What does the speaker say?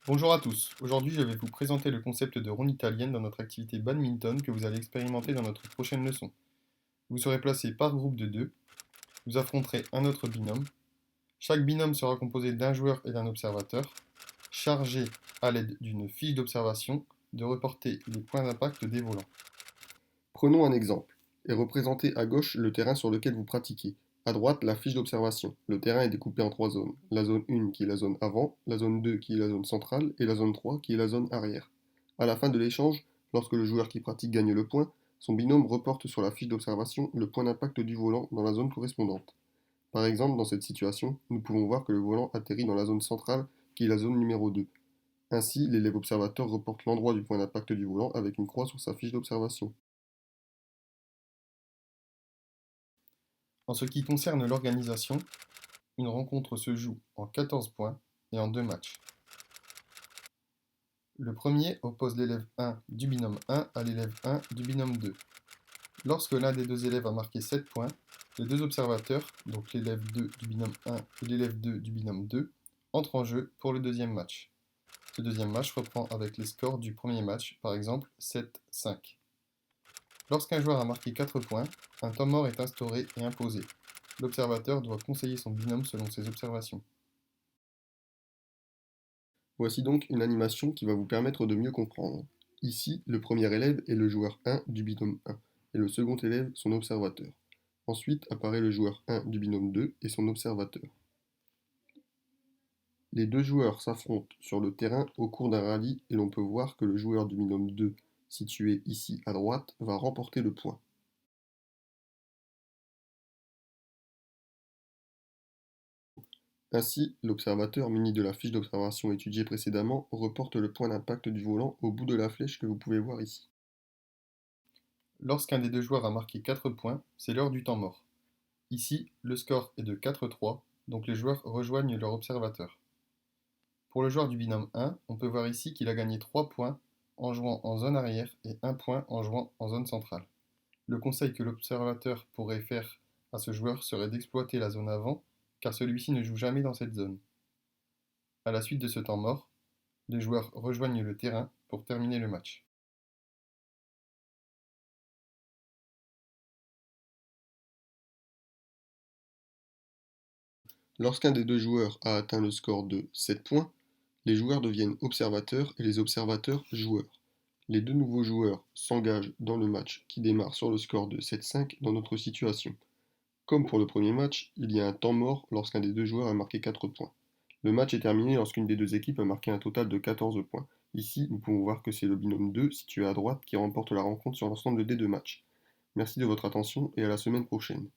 Bonjour à tous, aujourd'hui je vais vous présenter le concept de ronde italienne dans notre activité badminton que vous allez expérimenter dans notre prochaine leçon. Vous serez placé par groupe de deux, vous affronterez un autre binôme. Chaque binôme sera composé d'un joueur et d'un observateur, chargé à l'aide d'une fiche d'observation de reporter les points d'impact des volants. Prenons un exemple, et représentez à gauche le terrain sur lequel vous pratiquez. À droite, la fiche d'observation. Le terrain est découpé en trois zones. La zone 1 qui est la zone avant, la zone 2 qui est la zone centrale et la zone 3 qui est la zone arrière. À la fin de l'échange, lorsque le joueur qui pratique gagne le point, son binôme reporte sur la fiche d'observation le point d'impact du volant dans la zone correspondante. Par exemple, dans cette situation, nous pouvons voir que le volant atterrit dans la zone centrale qui est la zone numéro 2. Ainsi, l'élève observateur reporte l'endroit du point d'impact du volant avec une croix sur sa fiche d'observation. En ce qui concerne l'organisation, une rencontre se joue en 14 points et en deux matchs. Le premier oppose l'élève 1 du binôme 1 à l'élève 1 du binôme 2. Lorsque l'un des deux élèves a marqué 7 points, les deux observateurs, donc l'élève 2 du binôme 1 et l'élève 2 du binôme 2, entrent en jeu pour le deuxième match. Ce deuxième match reprend avec les scores du premier match, par exemple 7-5. Lorsqu'un joueur a marqué 4 points, un temps mort est instauré et imposé. L'observateur doit conseiller son binôme selon ses observations. Voici donc une animation qui va vous permettre de mieux comprendre. Ici, le premier élève est le joueur 1 du binôme 1 et le second élève son observateur. Ensuite apparaît le joueur 1 du binôme 2 et son observateur. Les deux joueurs s'affrontent sur le terrain au cours d'un rallye et l'on peut voir que le joueur du binôme 2, situé ici à droite, va remporter le point. Ainsi, l'observateur muni de la fiche d'observation étudiée précédemment reporte le point d'impact du volant au bout de la flèche que vous pouvez voir ici. Lorsqu'un des deux joueurs a marqué 4 points, c'est l'heure du temps mort. Ici, le score est de 4-3, donc les joueurs rejoignent leur observateur. Pour le joueur du binôme 1, on peut voir ici qu'il a gagné 3 points en jouant en zone arrière et 1 point en jouant en zone centrale. Le conseil que l'observateur pourrait faire à ce joueur serait d'exploiter la zone avant, car celui-ci ne joue jamais dans cette zone. À la suite de ce temps mort, les joueurs rejoignent le terrain pour terminer le match. Lorsqu'un des deux joueurs a atteint le score de 7 points, les joueurs deviennent observateurs et les observateurs joueurs. Les deux nouveaux joueurs s'engagent dans le match qui démarre sur le score de 7-5 dans notre situation. Comme pour le premier match, il y a un temps mort lorsqu'un des deux joueurs a marqué 4 points. Le match est terminé lorsqu'une des deux équipes a marqué un total de 14 points. Ici, nous pouvons voir que c'est le binôme 2, situé à droite, qui remporte la rencontre sur l'ensemble des deux matchs. Merci de votre attention et à la semaine prochaine.